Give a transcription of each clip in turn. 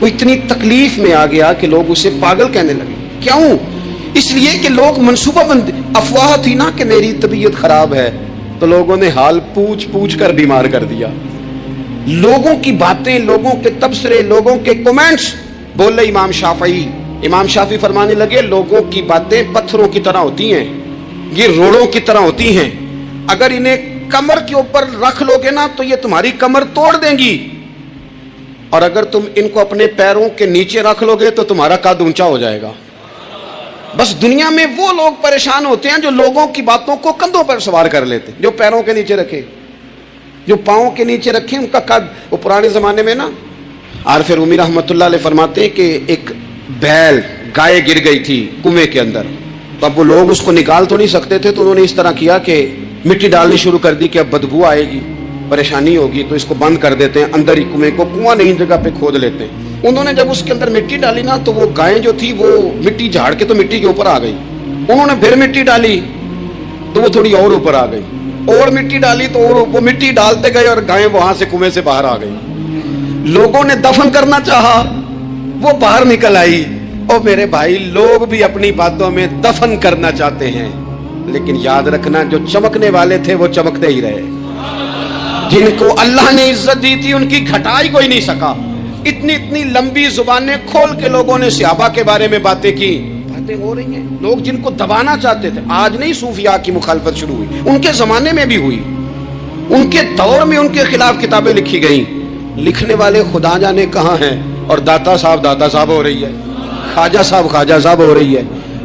وہ اتنی تکلیف میں آ گیا کہ لوگ اسے پاگل کہنے لگے. کیوں؟ اس لیے کہ لوگ منصوبہ بند، افواہ تھی نا کہ میری طبیعت خراب ہے، تو لوگوں نے حال پوچھ پوچھ کر بیمار کر دیا. لوگوں کی باتیں، لوگوں کے تبصرے، لوگوں کے کومنٹس. بولے امام شافعی فرمانے لگے لوگوں کی باتیں پتھروں کی طرح ہوتی ہیں، یہ روڑوں کی طرح ہوتی ہیں، اگر انہیں کمر کے اوپر رکھ لو گے نا تو یہ تمہاری کمر توڑ دیں گی، اور اگر تم ان کو اپنے پیروں کے نیچے رکھ لو گے تو تمہارا قد اونچا ہو جائے گا. بس دنیا میں وہ لوگ پریشان ہوتے ہیں جو لوگوں کی باتوں کو کندھوں پر سوار کر لیتے، جو پیروں کے نیچے رکھے، جو پاؤں کے نیچے رکھے ان کا قد. وہ پرانے زمانے میں نا عارف رومی رحمۃ اللہ علیہ فرماتے ہیں کہ ایک بیل گائے گر گئی تھی کنویں کے اندر، تو اب وہ لوگ اس کو نکال تو نہیں سکتے تھے، تو انہوں نے اس طرح کیا کہ مٹی ڈالنی شروع کر دی کہ اب بدبو آئے گی، پریشانی ہوگی، تو اس کو بند کر دیتے ہیں اندر ہی کنویں کو، کنواں نہیں جگہ پہ کھود لیتے ہیں. انہوں نے جب اس کے اندر مٹی ڈالی نا تو وہ گائے جو تھی وہ مٹی جھاڑ کے تو مٹی کے اوپر آ گئی. انہوں نے پھر مٹی ڈالی تو وہ تھوڑی اور اوپر آ گئی، اور مٹی ڈالی تو اور وہ مٹی ڈالتے گئے اور گائے وہاں سے کنویں سے باہر آ گئی. لوگوں نے دفن کرنا چاہا، وہ باہر نکل آئی. اور میرے بھائی لوگ بھی اپنی باتوں میں دفن کرنا چاہتے ہیں، لیکن یاد رکھنا جو چمکنے والے تھے وہ چمکتے ہی رہے. جن کو اللہ نے عزت دی تھی ان کی گھٹائی کوئی نہیں سکا. اتنی لمبی زبانیں کھول کے لوگوں نے صحابہ کے بارے میں باتیں کی. باتیں ہو رہی ہیں، لوگ جن کو دبانا چاہتے تھے. آج نہیں صوفیاء کی مخالفت شروع ہوئی، ان کے زمانے میں بھی ہوئی، ان کے دور میں ان کے خلاف کتابیں لکھی گئیں. لکھنے والے خدا جانے کہاں ہیں، اور داتا صاحب ہو رہی ہے، خواجہ صاحب ہو رہی ہے.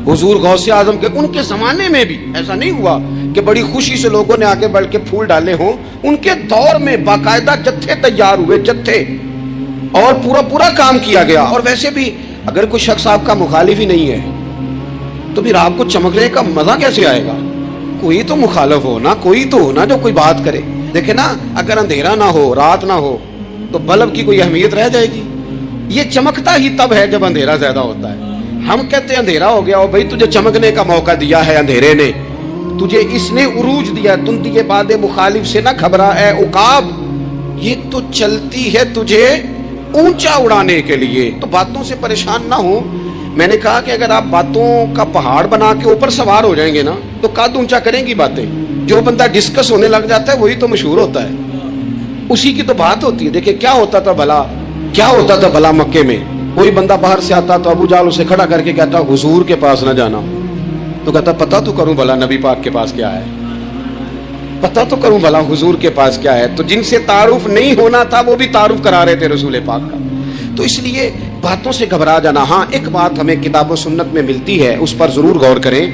حضور غوث اعظم کے ان کے زمانے میں بھی ایسا نہیں ہوا کہ بڑی خوشی سے لوگوں نے آگے بڑھ کے پھول ڈالے ہوں. ان کے دور میں باقاعدہ جتھے تیار ہوئے، جتھے، اور پورا کام کیا گیا. اور ویسے بھی اگر کوئی شخص آپ کا مخالف ہی نہیں ہے تو پھر آپ کو چمکنے کا مزہ کیسے آئے گا؟ کوئی تو مخالف ہو نا، کوئی تو ہو نا جو کوئی بات کرے. دیکھیں نا، اگر اندھیرا نہ ہو، رات نہ ہو تو بلب کی کوئی اہمیت رہ جائے گی؟ یہ چمکتا ہی تب ہے جب اندھیرا زیادہ ہوتا ہے. ہم کہتے ہیں اندھیرا ہو گیا، بھائی تجھے چمکنے کا موقع دیا ہے اندھیرے نے، تجھے اس نے عروج دیا. تندیے باد مخالف سے نہ گھبرا اے عقاب، یہ تو چلتی ہے تجھے اونچا اڑانے کے لیے. تو باتوں سے پریشان نہ ہو. میں نے کہا کہ اگر آپ باتوں کا پہاڑ بنا کے اوپر سوار ہو جائیں گے نا تو قد اونچا کریں گی باتیں. جو بندہ ڈسکس ہونے لگ جاتا ہے وہی تو مشہور ہوتا ہے، اسی کی تو بات ہوتی ہے. دیکھیں کیا ہوتا تھا بھلا مکے میں. کوئی بندہ باہر سے آتا تو ابو جہل اسے کھڑا کر کے کہتا حضور کے پاس نہ جانا. تو کہتا پتہ تو کروں بھلا نبی پاک کے پاس کیا ہے، پتہ تو کروں بھلا حضور کے پاس کیا ہے. تو جن سے تعارف نہیں ہونا تھا وہ بھی تعارف کرا رہے تھے رسول پاک کا. تو اس لیے باتوں سے گھبرا جانا. ہاں ایک بات ہمیں کتاب و سنت میں ملتی ہے، اس پر ضرور غور کریں.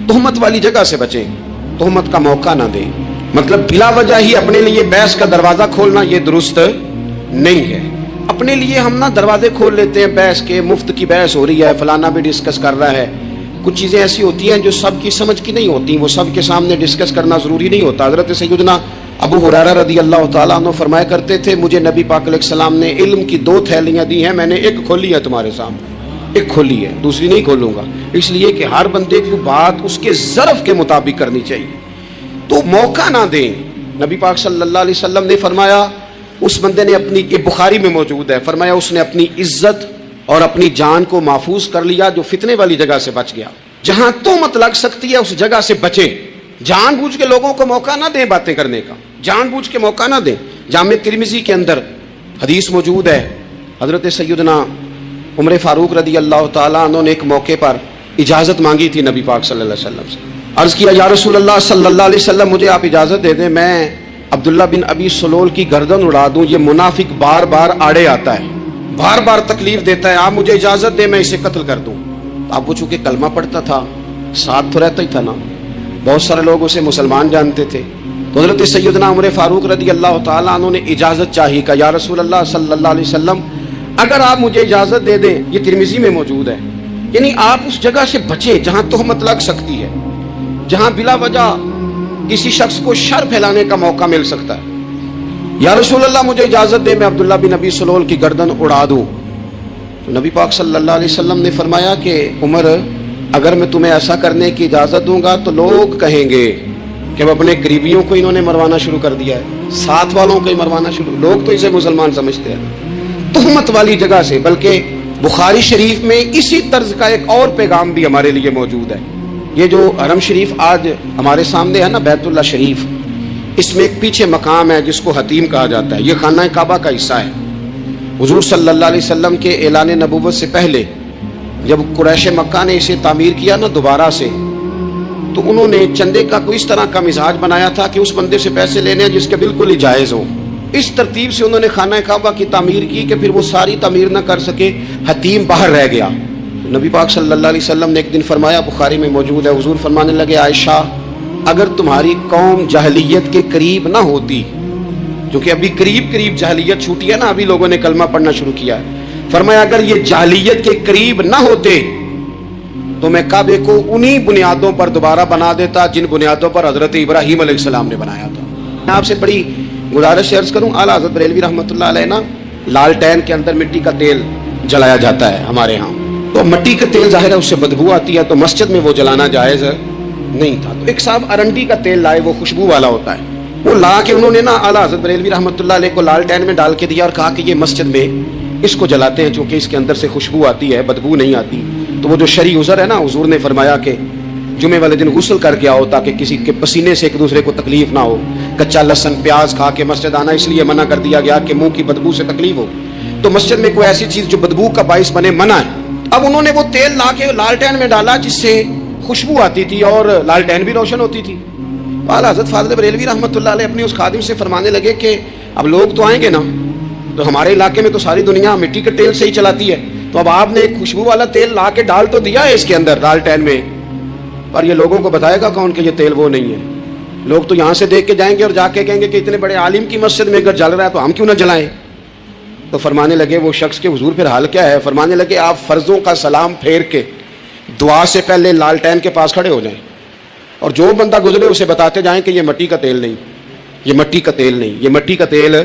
تہمت والی جگہ سے بچیں، تہمت کا موقع نہ دیں. مطلب بلا وجہ ہی اپنے لیے بحث کا دروازہ کھولنا یہ درست نہیں ہے. اپنے لیے ہم نہ دروازے کھول لیتے ہیں بحث کے، مفت کی بحث ہو رہی ہے، فلانا بھی ڈسکس کر رہا ہے. کچھ چیزیں ایسی ہوتی ہیں جو سب کی سمجھ کی نہیں ہوتی، وہ سب کے سامنے ڈسکس کرنا ضروری نہیں ہوتا. حضرت سیدنا ابو ہریرہ رضی اللہ تعالیٰ عنہ فرمایا کرتے تھے مجھے نبی پاک علیہ السلام نے علم کی 2 تھیلیاں دی ہیں، میں نے ایک کھولی ہے تمہارے سامنے، ایک کھولی ہے، دوسری نہیں کھولوں گا. اس لیے کہ ہر بندے کو بات اس کے ظرف کے مطابق کرنی چاہیے. تو موقع نہ دیں. نبی پاک صلی اللہ علیہ وسلم نے فرمایا اس بندے نے اپنی، یہ بخاری میں موجود ہے، فرمایا اس نے اپنی عزت اور اپنی جان کو محفوظ کر لیا جو فتنے والی جگہ سے بچ گیا. جہاں تہمت لگ سکتی ہے اس جگہ سے بچیں. جان بوجھ کے لوگوں کو موقع نہ دیں باتیں کرنے کا، جان بوجھ کے موقع نہ دیں. جامع ترمذی کے اندر حدیث موجود ہے، حضرت سیدنا عمر فاروق رضی اللہ تعالیٰ عنہ نے ایک موقع پر اجازت مانگی تھی نبی پاک صلی اللہ علیہ وسلم سے. عرض کیا یا رسول اللہ صلی اللہ علیہ وسلم مجھے آپ اجازت دے دیں، میں عبداللہ بن ابی سلول کی گردن اڑا دوں، یہ منافق بار بار آڑے آتا ہے، بار بار تکلیف دیتا ہے، آپ مجھے اجازت دیں میں اسے قتل کر دوں. اب وہ چونکہ کلمہ پڑھتا تھا، ساتھ تو رہتا ہی تھا نا، بہت سارے لوگ اسے مسلمان جانتے تھے. تو حضرت سیدنا عمر فاروق رضی اللہ تعالیٰ عنہ نے اجازت چاہی، کہ یا رسول اللہ صلی اللہ علیہ وسلم اگر آپ مجھے اجازت دے دیں، یہ ترمذی میں موجود ہے، یعنی آپ اس جگہ سے بچیں جہاں تہمت لگ سکتی ہے، جہاں بلا وجہ کسی شخص کو شر پھیلانے کا موقع مل سکتا ہے. یا رسول اللہ مجھے اجازت دے میں عبداللہ بن ابی سلول کی گردن اڑا دوں. تو نبی پاک صلی اللہ علیہ وسلم نے فرمایا کہ عمر اگر میں تمہیں ایسا کرنے کی اجازت دوں گا تو لوگ کہیں گے کہ اب اپنے قریبیوں کو انہوں نے مروانا شروع کر دیا ہے، ساتھ والوں کو ہی مروانا شروع. لوگ تو اسے مسلمان سمجھتے ہیں. تہمت والی جگہ سے، بلکہ بخاری شریف میں اسی طرز کا ایک اور پیغام بھی ہمارے لیے موجود ہے۔ یہ جو حرم شریف آج ہمارے سامنے ہے نا، بیت اللہ شریف، اس میں ایک پیچھے مقام ہے جس کو حتیم کہا جاتا ہے، یہ خانہ کعبہ کا حصہ ہے۔ حضور صلی اللہ علیہ وسلم کے اعلان نبوت سے پہلے جب قریش مکہ نے اسے تعمیر کیا نا دوبارہ سے، تو انہوں نے چندے کا کوئی اس طرح کا مزاج بنایا تھا کہ اس بندے سے پیسے لینے ہیں جس کے بالکل ہی جائز ہو۔ اس ترتیب سے انہوں نے خانہ کعبہ کی تعمیر کی کہ پھر وہ ساری تعمیر نہ کر سکے، حتیم باہر رہ گیا۔ نبی پاک صلی اللہ علیہ وسلم نے ایک دن فرمایا، بخاری میں موجود ہے، حضور فرمانے لگے، عائشہ اگر تمہاری قوم جاہلیت کے قریب نہ ہوتی، کیونکہ ابھی قریب جاہلیت چھوٹی ہے نا، ابھی لوگوں نے کلمہ پڑھنا شروع کیا ہے، فرمایا اگر یہ جاہلیت کے قریب نہ ہوتے تو میں کعبے کو انہی بنیادوں پر دوبارہ بنا دیتا جن بنیادوں پر حضرت ابراہیم علیہ السلام نے بنایا تھا۔ میں آپ سے بڑی گزارش عرض کروں، اعلیٰ حضرت بریلوی رحمۃ اللہ علیہ نا، لالٹین کے اندر مٹی کا تیل جلایا جاتا ہے ہمارے ہاں، تو مٹی کا تیل ظاہر ہے اس سے بدبو آتی ہے، تو مسجد میں وہ جلانا جائز نہیں تھا۔ تو ایک صاحب ارنڈی کا تیل لائے، وہ خوشبو والا ہوتا ہے، وہ لا کے انہوں نے نا اعلیٰ حضرت بریلوی رحمۃ اللہ علیہ کو لالٹین میں ڈال کے دیا اور کہا کہ یہ مسجد میں اس کو جلاتے ہیں چونکہ اس کے اندر سے خوشبو آتی ہے، بدبو نہیں آتی۔ تو وہ جو شرعی عذر ہے نا، حضور نے فرمایا کہ جمعے والے دن غسل کر کے آؤ تاکہ کسی کے پسینے سے ایک دوسرے کو تکلیف نہ ہو، کچا لہسن پیاز کھا کے مسجد آنا اس لیے منع کر دیا گیا کہ منہ کی بدبو سے تکلیف ہو، تو مسجد میں کوئی ایسی چیز جو بدبو کا باعث بنے منع ہے۔ اب انہوں نے وہ تیل لا کے لالٹین میں ڈالا جس سے خوشبو آتی تھی اور لالٹین بھی روشن ہوتی تھی۔ اعلیٰ حضرت فاضل بریلوی رحمۃ اللہ علیہ اپنے اس خادم سے فرمانے لگے کہ اب لوگ تو آئیں گے نا، تو ہمارے علاقے میں تو ساری دنیا مٹی کے تیل سے ہی چلاتی ہے، تو اب آپ نے ایک خوشبو والا تیل لا کے ڈال تو دیا ہے اس کے اندر لالٹین میں، پر یہ لوگوں کو بتائے گا کون کہ یہ تیل وہ نہیں ہے؟ لوگ تو یہاں سے دیکھ کے جائیں گے اور جا کے کہیں گے کہ اتنے بڑے عالم کی مسجد میں اگر جل رہا ہے تو ہم کیوں نہ جلائیں؟ تو فرمانے لگے وہ شخص کے حضور پھر حال کیا ہے؟ فرمانے لگے آپ فرضوں کا سلام پھیر کے دعا سے پہلے لالٹین کے پاس کھڑے ہو جائیں اور جو بندہ گزرے اسے بتاتے جائیں کہ یہ مٹی کا تیل نہیں، یہ مٹی کا تیل نہیں، یہ مٹی کا تیل۔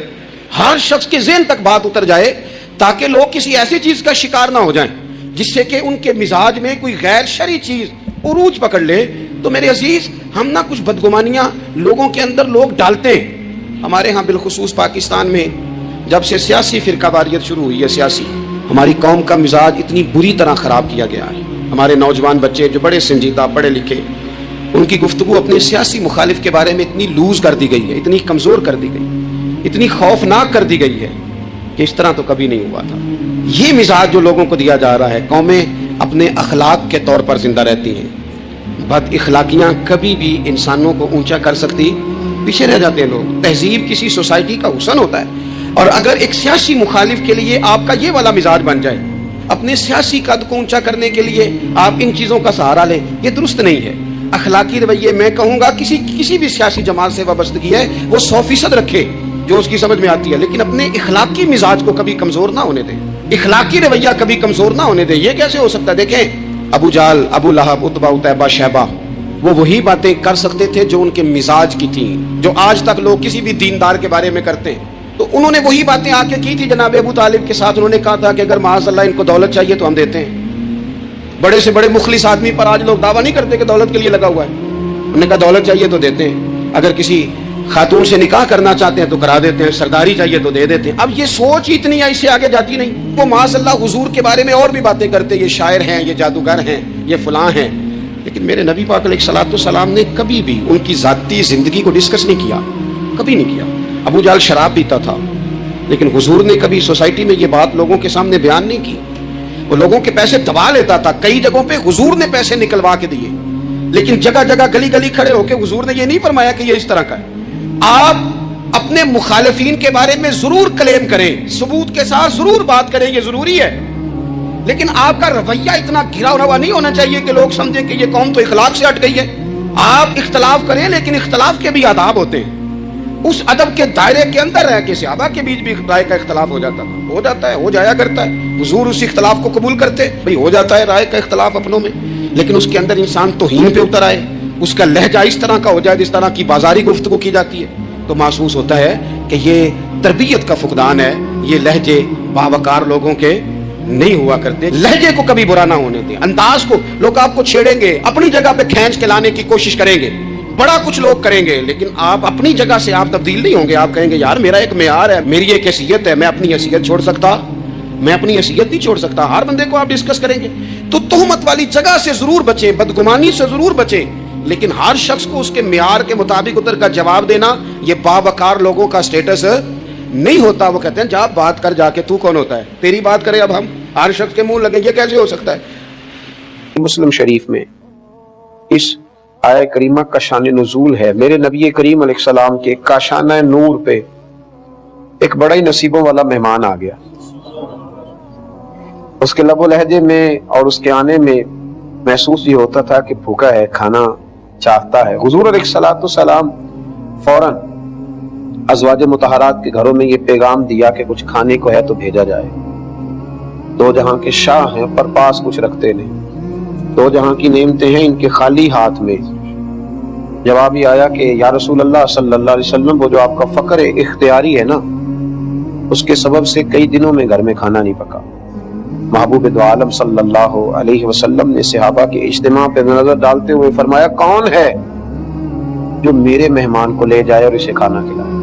ہر شخص کے ذہن تک بات اتر جائے تاکہ لوگ کسی ایسی چیز کا شکار نہ ہو جائیں جس سے کہ ان کے مزاج میں کوئی غیر شرعی چیز عروج پکڑ لے۔ تو میرے عزیز، ہم نہ کچھ بدگمانیاں لوگوں کے اندر لوگ ڈالتے ہیں۔ ہمارے ہاں بالخصوص پاکستان میں جب سے سیاسی فرقہ واریت شروع ہوئی ہے، سیاسی، ہماری قوم کا مزاج اتنی بری طرح خراب کیا گیا ہے۔ ہمارے نوجوان بچے جو بڑے سنجیدہ پڑھے لکھے، ان کی گفتگو اپنے سیاسی مخالف کے بارے میں اتنی لوز کر دی گئی ہے، اتنی کمزور کر دی گئی، اتنی خوفناک کر دی گئی ہے کہ اس طرح تو کبھی نہیں ہوا تھا۔ یہ مزاج جو لوگوں کو دیا جا رہا ہے، قومیں اپنے اخلاق کے طور پر زندہ رہتی ہیں، بد اخلاقیاں کبھی بھی انسانوں کو اونچا کر سکتی، پیچھے رہ جاتے ہیں لوگ۔ تہذیب کسی سوسائٹی کا حسن ہوتا ہے، اور اگر ایک سیاسی مخالف کے لیے آپ کا یہ والا مزاج بن جائے، اپنے سیاسی قد کو اونچا کرنے کے لیے آپ ان چیزوں کا سہارا لیں، یہ درست نہیں ہے۔ اخلاقی رویے میں کہوں گا کسی بھی سیاسی جماعت سے وابستگی ہے وہ 100% رکھے جو اس کی سمجھ میں آتی ہے، لیکن اپنے اخلاقی مزاج کو کبھی کمزور نہ ہونے دیں، اخلاقی رویہ کبھی کمزور نہ ہونے دیں۔ یہ کیسے ہو سکتا ہے؟ دیکھیں، ابو جہل، ابو لہب، عتبہ، عتیبہ، شیبہ، وہ وہی باتیں کر سکتے تھے جو ان کے مزاج کی تھیں، جو آج تک لوگ کسی بھی دیندار کے بارے میں کرتے ہیں۔ تو انہوں نے وہی باتیں آ کے کی تھی جناب ابو طالب کے ساتھ۔ انہوں نے کہا تھا کہ اگر معاذ اللہ ان کو دولت چاہیے تو ہم دیتے ہیں۔ بڑے سے بڑے مخلص آدمی پر آج لوگ دعویٰ نہیں کرتے کہ دولت کے لیے لگا ہوا ہے، انہوں نے کہا دولت چاہیے تو دیتے ہیں، اگر کسی خاتون سے نکاح کرنا چاہتے ہیں تو کرا دیتے ہیں، سرداری چاہیے تو دے دیتے ہیں۔ اب یہ سوچ ہی اتنی ہے، اس سے آگے جاتی نہیں۔ وہ معاذ اللہ حضور کے بارے میں اور بھی باتیں کرتے، یہ شاعر ہیں، یہ جادوگر ہیں، یہ فلاں ہیں، لیکن میرے نبی پاک علیہ الصلوۃ والسلام نے کبھی بھی ان کی ذاتی زندگی کو ڈسکس نہیں کیا، کبھی نہیں کیا۔ ابو جہل شراب پیتا تھا، لیکن حضور نے کبھی سوسائٹی میں یہ بات لوگوں کے سامنے بیان نہیں کی۔ وہ لوگوں کے پیسے دبا لیتا تھا، کئی جگہوں پہ حضور نے پیسے نکلوا کے دیے، لیکن جگہ جگہ گلی گلی کھڑے ہو کے حضور نے یہ نہیں فرمایا کہ یہ اس طرح کا ہے۔ آپ اپنے مخالفین کے بارے میں ضرور کلیم کریں، ثبوت کے ساتھ ضرور بات کریں، یہ ضروری ہے، لیکن آپ کا رویہ اتنا گھرا ہوا نہیں ہونا چاہیے کہ لوگ سمجھیں کہ یہ قوم تو اخلاق سے ہٹ گئی ہے۔ آپ اختلاف کریں، لیکن اختلاف کے بھی آداب ہوتے ہیں، اس ادب کے دائرے کے اندر رہ کے۔ صحابہ کے بیچ بھی رائے کا اختلاف ہو جاتا ہے، ہو جایا کرتا ہے، حضور اس اختلاف کو قبول کرتے، بھئی ہو جاتا ہے رائے کا اختلاف اپنوں میں، لیکن اس کے اندر انسان توہین پہ اتر آئے، اس کا لہجہ اس طرح کا ہو جائے جس طرح کی بازاری گفتگو کی جاتی ہے، تو محسوس ہوتا ہے کہ یہ تربیت کا فقدان ہے۔ یہ لہجے باوقار لوگوں کے نہیں ہوا کرتے، لہجے کو کبھی برا نہ ہونے دیں، انداز کو۔ لوگ آپ کو چھیڑیں گے، اپنی جگہ پہ کھینچ کے لانے کی کوشش کریں گے، بڑا کچھ لوگ کریں گے، لیکن آپ اپنی جگہ سے آپ تبدیل نہیں ہوں گے۔ آپ کہیں گے یار میرا ایک معیار ہے، میری ایک حیثیت ہے، میں اپنی حیثیت چھوڑ سکتا میں اپنی حیثیت نہیں چھوڑ سکتا. ہر بندے کو آپ ڈسکس کریں گے. تو تہمت والی جگہ سے ضرور بچیں, بدگمانی سے ضرور بچیں, لیکن ہر شخص کو اس کے معیار کے مطابق ادھر کا جواب دینا یہ باوقار لوگوں کا سٹیٹس نہیں ہوتا. وہ کہتے ہیں جا بات کر, جا کے تو کون ہوتا ہے, تیری بات کرے اب ہم ہر شخص کے منہ لگیں, یہ کیسے ہو سکتا ہے؟ مسلم شریف میں اس آیہ کریمہ کا شان نزول ہے. میرے نبی کریم علیہ السلام کے کاشانہ نور پہ ایک بڑا ہی نصیبوں والا مہمان آ گیا. اس کے لب و لہجے میں اور اس کے آنے میں محسوس یہ ہوتا تھا کہ بھوکا ہے, کھانا چاہتا ہے. حضور علیہ الصلوۃ والسلام فوراً ازواج مطہرات کے گھروں میں یہ پیغام دیا کہ کچھ کھانے کو ہے تو بھیجا جائے. دو جہاں کے شاہ ہیں پر پاس کچھ رکھتے نہیں, دو جہاں کی نعمتیں ہیں ان کے خالی ہاتھ میں. جواب یہ آیا کہ یا رسول اللہ صلی اللہ علیہ وسلم, وہ جو آپ کا فقر اختیاری ہے نا, اس کے سبب سے کئی دنوں میں گھر میں کھانا نہیں پکا. محبوب دو عالم صلی اللہ علیہ وسلم نے صحابہ کے اجتماع پہ نظر ڈالتے ہوئے فرمایا, کون ہے جو میرے مہمان کو لے جائے اور اسے کھانا کھلائے؟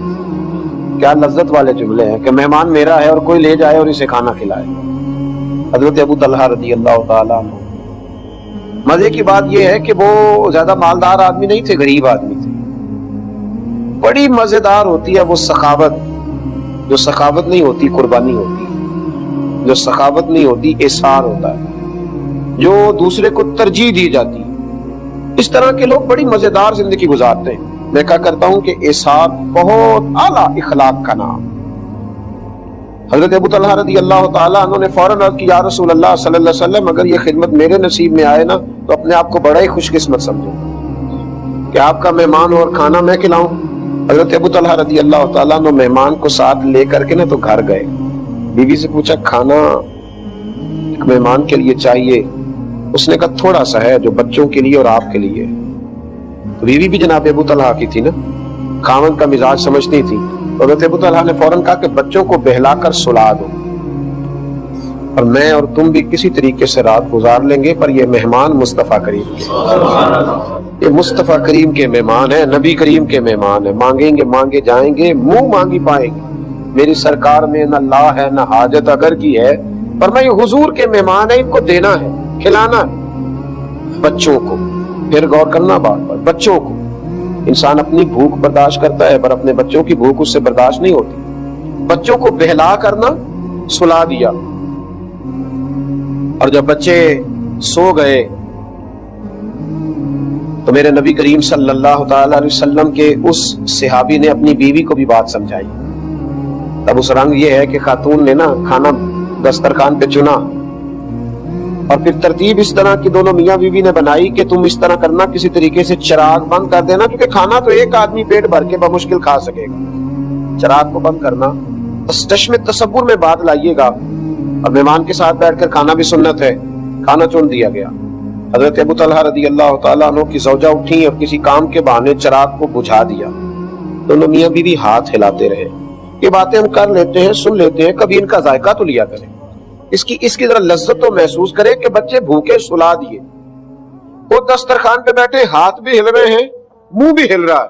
کیا لذت والے جملے ہیں کہ مہمان میرا ہے اور کوئی لے جائے اور اسے کھانا کھلائے. حضرت ابو طلحہ رضی اللہ تعالیٰ عنہ, مزے کی بات یہ ہے کہ وہ زیادہ مالدار آدمی نہیں تھے, غریب آدمی تھے. بڑی مزیدار ہوتی ہے وہ سخاوت, جو سخاوت نہیں ہوتی قربانی ہوتی ہے, جو سخاوت نہیں ہوتی احسار ہوتا ہے, جو دوسرے کو ترجیح دی جاتی. اس طرح کے لوگ بڑی مزیدار زندگی گزارتے ہیں. میں کہا کرتا ہوں کہ احسار بہت اعلیٰ اخلاق کا نام. حضرت ابو طلحہ رضی اللہ تعالیٰ عنہ نے فوراً عرض کی, یا رسول اللہ صلی اللہ علیہ وسلم, اگر یہ خدمت میرے نصیب میں آئے نا تو اپنے آپ کو بڑا ہی خوش قسمت سمجھو کہ آپ کا مہمان ہو اور کھانا میں کھلاؤں. حضرت ابو طلحہ رضی اللہ تعالیٰ عنہ مہمان کو ساتھ لے کر کے نا تو گھر گئے. بیوی سے پوچھا, کھانا ایک مہمان کے لیے چاہیے؟ اس نے کہا تھوڑا سا ہے جو بچوں کے لیے اور آپ کے لیے. تو بیوی بھی جناب ابو طلحہ کی تھی نا, خاوند کا مزاج سمجھتی تھی. حضرت ابو طلحہ نے فوراً کہا کہ بچوں کو بہلا کر سلا دو, اور میں اور تم بھی کسی طریقے سے رات گزار لیں گے, پر یہ مہمان مصطفیٰ کریم کے, یہ مصطفیٰ کریم کے مہمان ہیں, نبی کریم کے مہمان ہیں. مانگیں گے مانگے جائیں گے, منہ مانگی پائیں گے. میری سرکار میں نہ لا ہے نہ حاجت اگر کی ہے, پر میں یہ حضور کے مہمان ہیں, ان کو دینا ہے, کھلانا ہے. بچوں کو, پھر غور کرنا بات پر, بچوں کو. انسان اپنی بھوک برداشت کرتا ہے پر اپنے بچوں کی بھوک اس سے برداشت نہیں ہوتی. بچوں کو بہلا کرنا, سلا دیا, اور جب بچے سو گئے تو میرے نبی کریم صلی اللہ تعالی علیہ وسلم کے اس صحابی نے اپنی بیوی کو بھی بات سمجھائی. تب اس رنگ یہ ہے کہ خاتون نے نا کھانا دسترخوان پہ چنا, اور پھر ترتیب اس طرح کی دونوں میاں بیوی نے بنائی کہ تم اس طرح کرنا, کسی طریقے سے چراغ بند کر دینا, کیونکہ کھانا تو ایک آدمی پیٹ بھر کے بمشکل کھا سکے گا. چراغ کو بند کرنا, چشم تصور میں بات لائیے گا. اور مہمان کے ساتھ بیٹھ کر کھانا بھی سنت ہے. کھانا چن دیا گیا. حضرت ابو طلحہ رضی اللہ تعالیٰ عنہ کی زوجہ اٹھی اور کسی کام کے بہانے چراغ کو بجھا دیا. دونوں میاں بیوی ہاتھ ہلاتے رہے. یہ باتیں ہم کر لیتے ہیں, سن لیتے ہیں, کبھی ان کا ذائقہ تو لیا کریں, اس کی ذرا لذت تو محسوس کرے کہ بچے بھوکے سلا دیے, وہ دسترخوان پہ بیٹھے, ہاتھ بھی ہل رہے ہیں, منہ بھی ہل رہا ہے.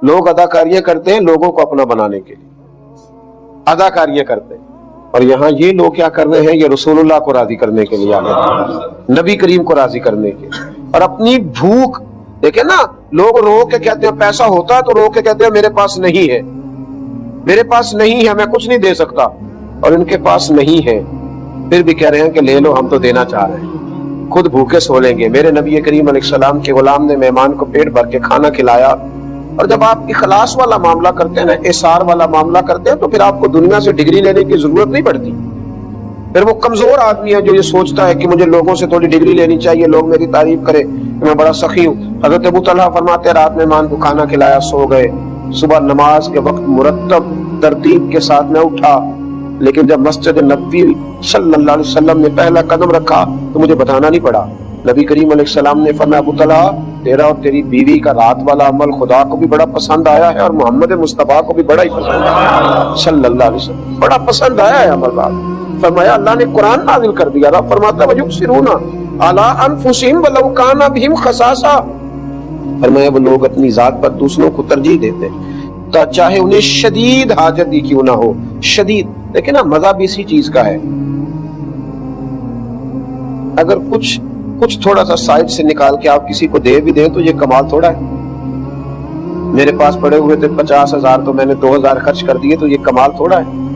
لوگ اداکاریاں کرتے ہیں لوگوں کو اپنا بنانے کے لیے, اداکاریاں کرتے ہیں, اور یہاں یہ لوگ کیا کر رہے ہیں, یہ رسول اللہ کو راضی کرنے کے لیے آ گئے, نبی کریم کو راضی کرنے کے لیے. اور اپنی بھوک دیکھیں نا, لوگ رو کے کہتے ہیں پیسہ ہوتا ہے تو رو کے کہتے ہیں میرے پاس نہیں ہے, میرے پاس نہیں ہے, میں کچھ نہیں دے سکتا. اور ان کے پاس نہیں ہے پھر بھی کہہ رہے ہیں کہ لے لو, ہم تو دینا چاہ رہے ہیں, خود بھوکے سو لیں گے. میرے نبی کریم علیہ السلام کے غلام نے مہمان کو پیٹ بھر کے کھانا کھلایا. اور جب آپ اخلاص والا معاملہ کرتے ہیں نا, احسار والا معاملہ کرتے ہیں, تو پھر آپ کو دنیا سے ڈگری لینے کی ضرورت نہیں پڑتی. پھر وہ کمزور آدمی ہے جو یہ سوچتا ہے کہ مجھے لوگوں سے تھوڑی ڈگری لینی چاہیے, لوگ میری تعریف کریں کہ میں بڑا سخی ہوں. حضرت ابو طلحہ فرماتے ہیں رات مہمان کو کھانا کھلایا, سو گئے. صبح نماز کے وقت مرتب ترتیب کے ساتھ میں اٹھا, لیکن جب مسجد نبوی صلی اللہ علیہ وسلم نے پہلا قدم رکھا تو مجھے بتانا نہیں پڑا. نبی کریم علیہ السلام نے فرمایا ابو طلحہ, تیرا اور تیری بیوی کا رات والا عمل خدا کو بھی بڑا پسند آیا ہے, اور محمد مصطفیٰ کو بھی بڑا ہی پسند آیا صلی اللہ علیہ وسلم, بڑا پسند آیا ہے عمل رات. فرمایا اللہ نے قرآن نازل کر دیا. رب فرماتا ہے وَيُبْصِرُونَ عَلَىٰ أَنفُسِهِمْ وَلَوْ كَانَ بِهِمْ خَصَاصَةٌ. فرمایا وہ لوگ اپنی ذات پر دوسروں کو ترجیح دیتے ہیں چاہے انہیں شدید حاجت ہی کیوں نہ ہو. شدید دیکھیں نا مزہ بھی اسی چیز کا ہے. اگر کچھ تھوڑا سا سائڈ سے نکال کے آپ کسی کو دے بھی دیں تو یہ کمال تھوڑا ہے. میرے پاس پڑے ہوئے تھے 50,000 تو میں نے 2,000 خرچ کر دیے تو یہ کمال تھوڑا ہے.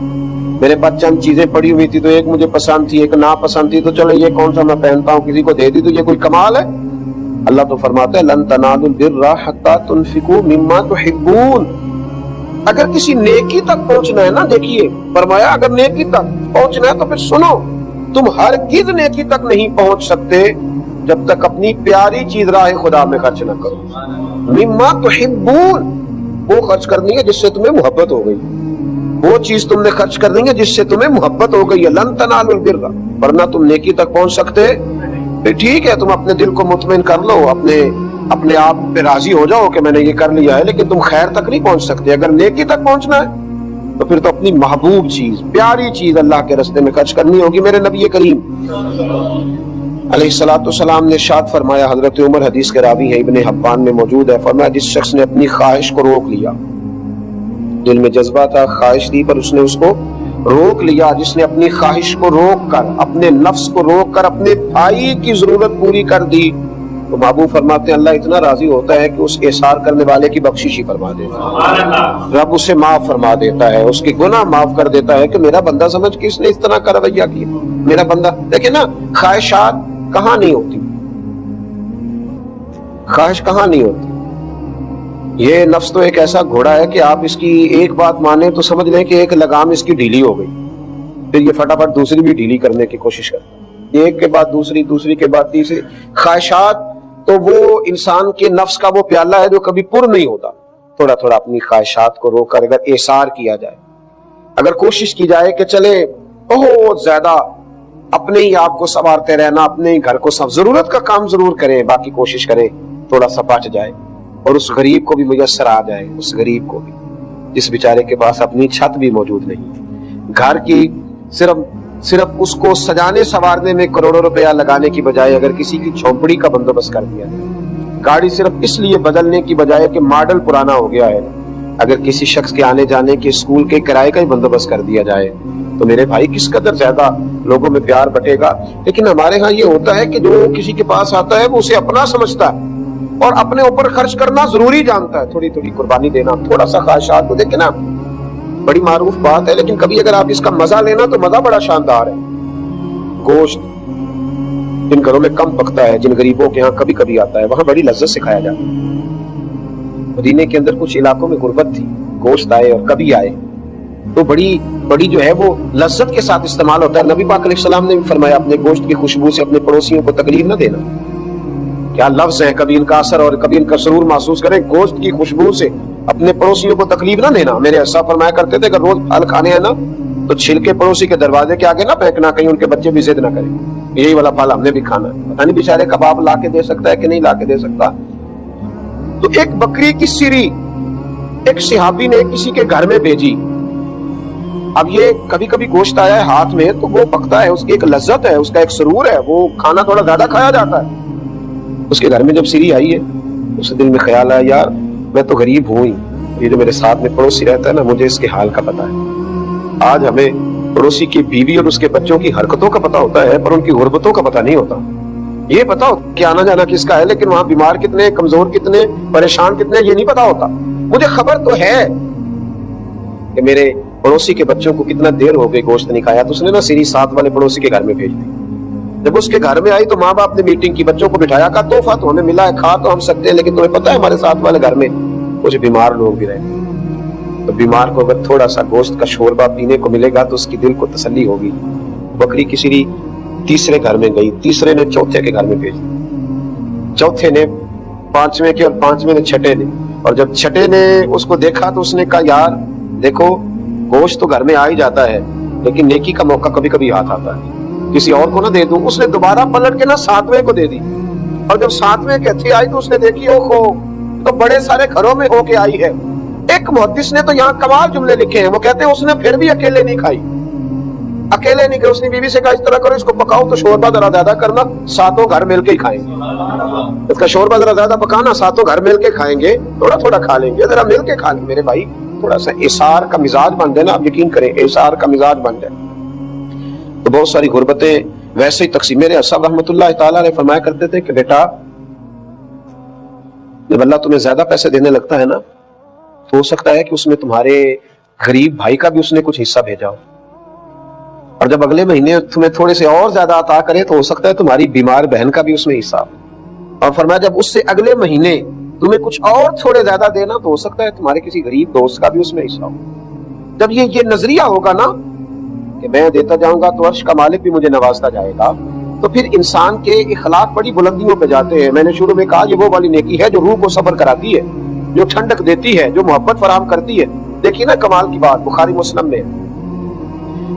میرے پاس چند چیزیں پڑی ہوئی تھی تو ایک مجھے پسند تھی ایک ناپسند تھی تو چلو یہ کون سا میں پہنتا ہوں کسی کو دے دی تو یہ کوئی کمال ہے؟ اللہ تو فرماتا ہے لن تنالوا البر حتى تنفقوا مما تحبون. اگر کسی نیکی تک پہنچنا ہے نا، دیکھیے فرمایا اگر نیکی تک پہنچنا ہے تو پھر سنو، تم ہرگز نیکی تک نہیں پہنچ سکتے جب تک اپنی پیاری چیز راہ خدا میں خرچ نہ کرو. مما تحبون، وہ خرچ کرنی ہے جس سے تمہیں محبت ہو گئی، وہ چیز تم نے خرچ کرنی ہے جس سے تمہیں محبت ہو گئی ہے. لن تنالوا البر، ورنہ تم نیکی تک پہنچ سکتے. ٹھیک ہے تم اپنے دل کو مطمئن کر لو، اپنے آپ پہ راضی ہو جاؤ کہ میں نے یہ کر لیا ہے، لیکن تم خیر تک نہیں پہنچ سکتے. اگر نیکی تک پہنچنا ہے تو پھر تو اپنی محبوب چیز پیاری چیز اللہ کے راستے میں خرچ کرنی ہوگی. میرے نبی کریم علیہ الصلوۃ والسلام نے ارشاد فرمایا، حضرت عمر حدیث کے راوی ہیں، ابن حبان میں موجود ہے، فرمایا جس شخص نے اپنی خواہش کو روک لیا، دل میں جذبہ تھا خواہش تھی پر اس نے اس کو روک لیا، جس نے اپنی خواہش کو روک کر اپنے نفس کو روک کر اپنے بھائی کی ضرورت پوری کر دی تو محبوب فرماتے ہیں اللہ اتنا راضی ہوتا ہے کہ اس احسان کرنے والے کی بخشش ہی فرما دیتا ہے. رب اسے معاف فرما دیتا ہے، اس کے گناہ معاف کر دیتا ہے کہ میرا بندہ سمجھ کے اس نے اس طرح کا رویہ کیا. میرا بندہ دیکھیں نا، خواہشات کہاں نہیں ہوتی، خواہش کہاں نہیں ہوتی. یہ نفس تو ایک ایسا گھوڑا ہے کہ آپ اس کی ایک بات مانیں تو سمجھ لیں کہ ایک لگام اس کی ڈھیلی ہو گئی، پھر یہ فٹافٹ دوسری بھی ڈھیلی کرنے کی کوشش کرتا ہے، ایک کے بعد دوسری، دوسری کے بعد تیسری. خواہشات تو وہ انسان کے نفس کا وہ پیالہ ہے جو کبھی پر نہیں ہوتا. تھوڑا تھوڑا اپنی خواہشات کو روک کر اگر احسار کیا جائے، اگر کوشش کی جائے کہ چلے بہت زیادہ اپنے ہی آپ کو سنوارتے رہنا، اپنے ہی گھر کو ضرورت کا کام ضرور کریں، باقی کوشش کریں تھوڑا سا بچ جائے اور اس غریب کو بھی میسر آ جائے، اس غریب کو بھی جس بیچارے کے پاس اپنی چھت بھی موجود نہیں، گھر کی صرف اس کو سجانے سنوارنے میں کروڑوں روپیہ لگانے کی بجائے اگر کسی کی جھونپڑی کا بندوبست کر دیا جائے، گاڑی صرف اس لیے بدلنے کی بجائے کہ ماڈل پرانا ہو گیا ہے، اگر کسی شخص کے آنے جانے کے اسکول کے کرائے کا ہی بندوبست کر دیا جائے تو میرے بھائی کس قدر زیادہ لوگوں میں پیار بٹے گا. لیکن ہمارے ہاں یہ ہوتا ہے کہ جو کسی کے پاس آتا ہے وہ اسے اپنا سمجھتا ہے اور اپنے اوپر خرچ کرنا ضروری جانتا ہے، تھوڑی تھوڑی قربانی دینا، تھوڑا سا خواہشات کو دیکھیں نا، بڑی معروف بات ہے لیکن کبھی اگر آپ اس کا مزہ لینا تو مزہ بڑا شاندار ہے. گوشت جن گھروں میں کم پکتا ہے، جن غریبوں کے ہاں کبھی کبھی آتا ہے، وہاں بڑی لذت سے کھایا جاتا ہے. مدینے کے اندر کچھ علاقوں میں غربت تھی، گوشت آئے اور کبھی آئے تو بڑی جو ہے وہ لذت کے ساتھ استعمال ہوتا ہے. نبی پاک علیہ السلام نے بھی فرمایا اپنے گوشت کی خوشبو سے اپنے پڑوسیوں کو تکلیف نہ دینا. کیا لفظ ہے، کبھی ان کا اثر اور کبھی ان کا سرور محسوس کریں. گوشت کی خوشبو سے اپنے پڑوسیوں کو تکلیف نہ دینا. میرے ایسا فرمایا کرتے تھے کہ روز پھل کھانے ہیں نا تو چھلکے پڑوسی کے دروازے کے آگے نہ پھینکنا، کہیں ان کے بچے بھی ضد نہ کریں یہی والا پھل ہم نے بھی کھانا ہے. پتہ نہیں بیچارے کباب لا کے دے سکتا ہے کہ نہیں لا کے دے سکتا. تو ایک بکری کی سری ایک صحابی نے کسی کے گھر میں بھیجی. اب یہ کبھی کبھی گوشت آیا ہے ہاتھ میں تو وہ پکتا ہے، اس کی ایک لذت ہے، اس کا ایک سرور ہے، وہ کھانا تھوڑا زیادہ کھایا جاتا ہے. اس کے گھر میں جب سری آئی ہے اس دل میں خیال آیا یار میں تو غریب ہوں ہی، یہ جو میرے ساتھ میں پڑوسی رہتا ہے نا مجھے اس کے حال کا پتا ہے. آج ہمیں پڑوسی کی بیوی اور اس کے بچوں کی حرکتوں کا پتا ہوتا ہے پر ان کی غربتوں کا پتا نہیں ہوتا. یہ پتا ہوتا کہ آنا جانا کس کا ہے لیکن وہاں بیمار کتنے، کمزور کتنے، پریشان کتنے یہ نہیں پتا ہوتا. مجھے خبر تو ہے کہ میرے پڑوسی کے بچوں کو کتنا دیر ہو گئی گوشت نہیں کھایا، تو اس نے نا سری ساتھ والے پڑوسی کے گھر میں بھیج دی. جب اس کے گھر میں آئی تو ماں باپ نے میٹنگ کی، بچوں کو بٹھایا، کہا تحفہ تو ہمیں ملا ہے، کھا تو ہم سکتے ہیں لیکن تمہیں پتہ ہے ہمارے ساتھ والے گھر میں کچھ بیمار لوگ بھی رہتے ہیں، تو بیمار کو اگر تھوڑا سا گوشت کا شوربہ پینے کو ملے گا تو اس کی دل کو تسلی ہوگی. بکری کی سری تیسرے گھر میں گئی، تیسرے نے چوتھے کے گھر میں بھیج دی، چوتھے نے پانچویں کے اور پانچویں نے چھٹے نے. اور جب چھٹے نے اس کو دیکھا تو اس نے کہا یار دیکھو گوشت تو گھر میں آ ہی جاتا ہے لیکن نیکی کا موقع کبھی کبھی ہاتھ آتا ہے، کسی اور کو نہ دے دوں. اس نے دوبارہ پلٹ کے نا ساتویں کو دے دی اور جب ساتویں کہتی آئی تو اس نے دیکھی اوہو تو بڑے سارے گھروں میں ہو کے آئی ہے. ایک محدث نے تو یہاں کمال جملے لکھے ہیں، وہ کہتے ہیں اس نے پھر بھی اکیلے نہیں کھائی، اکیلے نہیں کھائی. اس نے بیوی سے کہا اس طرح کرو اس کو پکاؤ تو شوربہ ذرا زیادہ کرنا، ساتوں گھر مل کے ہی کھائیں گے. اس کا شوربہ ذرا زیادہ پکانا، ساتوں گھر مل کے کھائیں گے، تھوڑا تھوڑا کھا لیں گے، ذرا مل کے کھا لیں. میرے بھائی تھوڑا سا احسار کا مزاج بن جائے نا، آپ یقین کریں احسار کا مزاج بن جائے تو بہت ساری غربتیں ویسے ہی تقسیم. میرے صاحب رحمۃ اللہ تعالیٰ نے فرمایا کرتے تھے کہ بیٹا جب اللہ تمہیں زیادہ پیسے دینے لگتا ہے نا تو ہو سکتا ہے کہ اس میں تمہارے غریب بھائی کا بھی اس نے کچھ حصہ بھیجا ہو، اور جب اگلے مہینے تمہیں تھوڑے سے اور زیادہ عطا کرے تو ہو سکتا ہے تمہاری بیمار بہن کا بھی اس میں حصہ ہو، اور فرمایا جب اس سے اگلے مہینے تمہیں کچھ اور تھوڑے زیادہ دینا تو ہو سکتا ہے تمہارے کسی غریب دوست کا بھی اس میں حصہ ہو. جب یہ نظریہ ہوگا نا کہ میں دیتا جاؤں گا تو عرش کا مالک بھی مجھے نوازتا جائے گا، تو پھر انسان کے اخلاق بڑی بلندیوں پہ جاتے ہیں. میں نے شروع میں کہا یہ وہ والی نیکی ہے جو روح کو صبر کراتی ہے، جو ٹھنڈک دیتی ہے، جو محبت فراہم کرتی ہے. دیکھیے نا کمال کی بات بخاری مسلم میں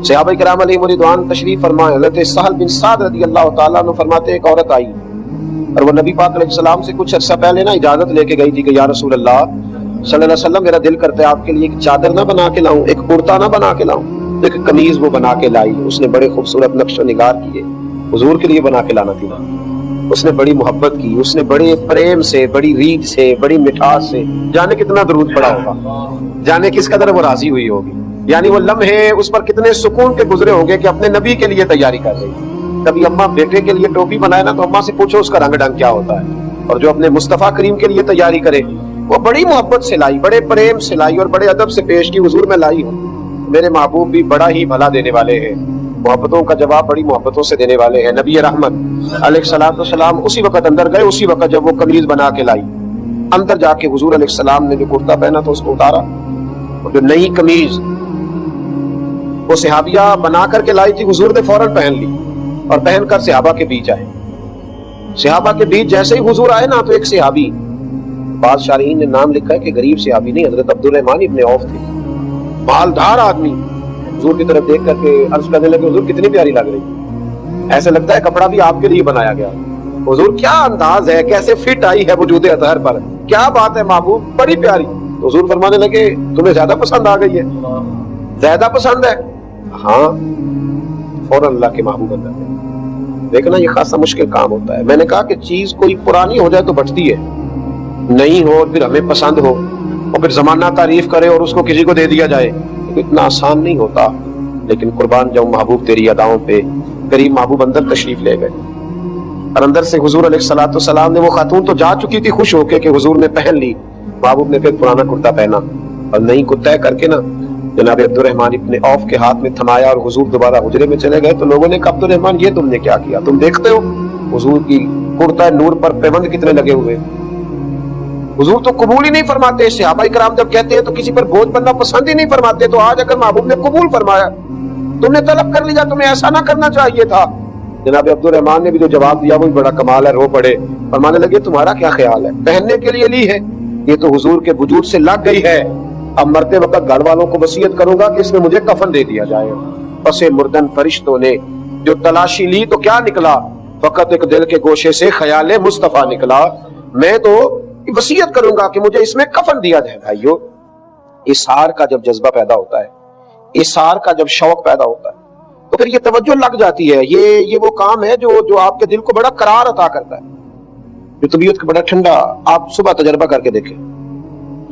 صحابہ کرام علیہ رضوان تشریف فرمائے. حضرت سہل بن سعد رضی اللہ تعالیٰ عنہ فرماتے ایک عورت آئی اور وہ نبی پاک علیہ السلام سے کچھ عرصہ پہلے نا اجازت لے کے گئی تھی کہ یا رسول اللہ صلی اللہ علیہ وسلم میرا دل کرتا ہے آپ کے لیے ایک چادر نہ بنا کے لاؤں، ایک کرتا نہ بنا کے لاؤں. ایک قمیض وہ بنا کے لائی، اس نے بڑے خوبصورت نقش و نگار کیے، حضور کے لیے بنا کے لانا تھی. اس نے بڑی محبت کی، اس نے بڑے پریم سے، بڑی ریت سے، بڑی مٹھاس سے، جانے کتنا درود پڑا ہوگا، جانے کس قدر وہ راضی ہوئی ہوگی، یعنی وہ لمحے اس پر کتنے سکون کے گزرے ہوں گے کہ اپنے نبی کے لیے تیاری کر رہی. کبھی اماں بیٹے کے لیے ٹوپی بنائے نا تو اماں سے پوچھو اس کا رنگ ڈنگ کیا ہوتا ہے، اور جو اپنے مصطفیٰ کریم کے لیے تیاری کرے وہ بڑی محبت سے لائی، بڑے پریم سے لائی اور بڑے ادب سے پیش کی. حضور میں لائی ہوں، میرے محبوب بھی بڑا ہی بھلا دینے والے ہیں، محبتوں کا جواب بڑی محبتوں سے دینے والے ہیں. نبی رحمت علیہ الصلوۃ والسلام اسی وقت اندر گئے، اسی وقت جب وہ قمیض بنا کے لائی. اندر جا کے حضور علیہ السلام نے جو کرتا پہنا تو اس کو اتارا، اور جو نئی قمیض وہ صحابیہ بنا کر کے لائی تھی حضور نے فوراً پہن لی اور پہن کر صحابہ کے بیچ آئے. صحابہ کے بیچ جیسے ہی حضور آئے نا تو ایک صحابی، بعض شارحین نے نام لکھا ہے کہ غریب صحابی نہیں، حضرت عبد الرحمن ابن عوف تھے، مالدار آدمی، حضور کی طرف دیکھ کر کے عرض کرنے لگے حضور کتنی پیاری لگ رہی، ایسے لگتا ہے کپڑا بھی آپ کے لیے بنایا گیا. حضور کیا انداز ہے، کیسے فٹ آئی ہے وجود اطہر پر، کیا بات ہے محبوب، بڑی پیاری. تو حضور فرمانے لگے تمہیں زیادہ پسند آ گئی ہے، زیادہ پسند ہے؟ ہاں. فوراً اللہ کے محبوب اندر ہے. دیکھنا یہ خاصا مشکل کام ہوتا ہے. میں نے کہا کہ چیز کوئی پرانی ہو جائے تو بٹتی ہے، نہیں ہو پھر ہمیں پسند ہو اور پھر زمانہ تعریف کرے اور اس کو کسی کو دے دیا جائے، اتنا آسان نہیں ہوتا. لیکن قربان جاؤں محبوب تیری اداؤں پہ. قریب محبوب اندر تشریف لے گئے اور اندر سے حضور علیہ الصلوۃ والسلام نے، وہ خاتون تو جا چکی تھی خوش ہو کے کہ حضور نے پہن لی، محبوب نے پھر پرانا کرتا پہنا اور نئی کو طے کر کے نا جناب عبد الرحمن ابن عوف کے ہاتھ میں تھمایا اور حضور دوبارہ حجرے میں چلے گئے. تو لوگوں نے کہا عبد الرحمن یہ تم نے کیا کیا، تم دیکھتے ہو حضور کی کرتا نور پر پیوند کتنے لگے ہوئے. حضور تو قبول ہی نہیں فرماتے. صحابہ کرام جب کہتے ہیں تو کسی پر بوجھ بننا پسند ہی نہیں فرماتے. تو آج اگر محبوب نے قبول فرمایا، تم نے طلب کر لیا، تمہیں ایسا نہ کرنا چاہیے تھا. جناب عبد الرحمن نے بھی جو جواب دیا وہ بھی بڑا کمال ہے، رو پڑے، فرمانے لگے تمہارا کیا خیال ہے، پہننے کے لیے لی ہے، یہ تو حضور کے وجود سے لگ گئی ہے. اب مرتے وقت گھر والوں کو وصیت کروں گا کہ اس میں مجھے کفن دے دیا جائے. پس مردن فرشتوں نے جو تلاشی لی تو کیا نکلا، فقط ایک دل کے گوشے سے خیال مصطفیٰ نکلا. میں تو وصیت کروں گا کہ مجھے اس میں کفن دیا جائے. بھائیو، اظہار کا جب جذبہ پیدا ہوتا ہے، اظہار کا جب شوق پیدا ہوتا ہے تو پھر یہ توجہ لگ جاتی ہے. یہ وہ کام ہے جو آپ کے دل کو بڑا قرار عطا کرتا ہے، جو طبیعت کو بڑا ٹھنڈا. آپ صبح تجربہ کر کے دیکھیں،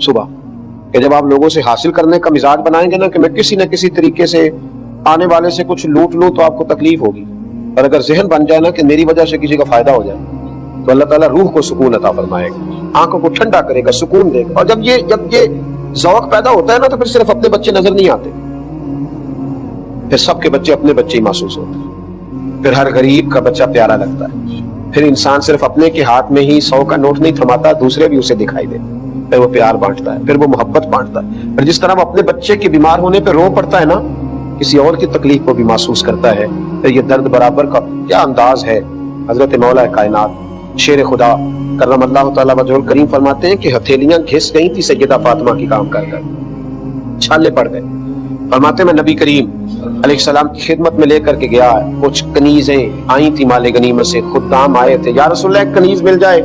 صبح کہ جب آپ لوگوں سے حاصل کرنے کا مزاج بنائیں گے نا کہ میں کسی نہ کسی طریقے سے آنے والے سے کچھ لوٹ لوں تو آپ کو تکلیف ہوگی. اور اگر ذہن بن جائے نا کہ میری وجہ سے کسی کا فائدہ ہو جائے تو اللہ تعالیٰ روح کو سکون عطا فرمائے گا، آنکھوں کو ٹھنڈا کرے گا، سکون دے گا. اور جب یہ ذوق پیدا ہوتا ہے نا تو پھر صرف اپنے بچے نظر نہیں آتے، پھر سب کے بچے اپنے بچے ہی محسوس ہوتے ہیں. پھر ہر غریب کا بچہ پیارا لگتا ہے. پھر انسان صرف اپنے کے ہاتھ میں ہی 100 کا نوٹ نہیں تھماتا، دوسرے بھی اسے دکھائی دے، پھر وہ پیار بانٹتا ہے، پھر وہ محبت بانٹتا ہے. پھر جس طرح وہ اپنے بچے کے بیمار ہونے پہ رو پڑتا ہے نا، کسی اور کی تکلیف کو بھی محسوس کرتا ہے. پھر یہ درد برابر کا کیا انداز ہے. حضرت مولا کائنات شیر خدا کرم اللہ تعالیٰ وجہ الکریم فرماتے ہیں کہ ہتھیلیاں گھس گئی تھی سیدہ فاطمہ کی کام کر کر، چھالے پڑ گئے. فرماتے میں نبی کریم علیہ السلام کی خدمت میں لے کر کے گیا، کچھ کنیزیں آئی تھی مال غنیمت سے، خدام آئے تھے، یا رسول اللہ ایک کنیز مل جائے،